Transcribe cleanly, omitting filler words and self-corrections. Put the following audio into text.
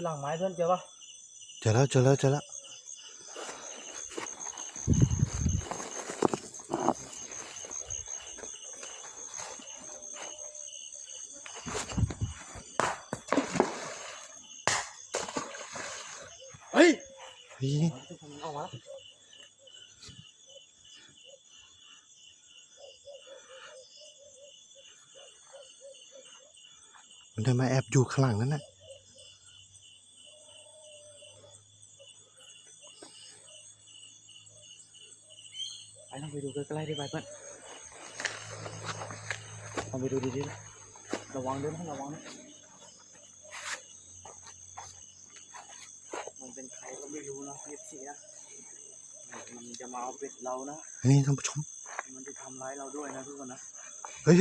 หลังไม้เพื่อนเจอปะเจอแล้วเฮ้ยออกมามันเดินมาแอบอยู่ข้างหลังนั่นน่ะไปลองไปดูใกล้ๆดิไปเพื่อนลองไปดูดีๆระวังด้วยนะระวังนะมันเป็นใครก็ไม่รู้นะเอฟซีนะมันจะมาเอาเป็ดเรานะนี่ท่านผู้ชมมันจะทำร้ายเราด้วยนะทุกคนนะเฮ้ย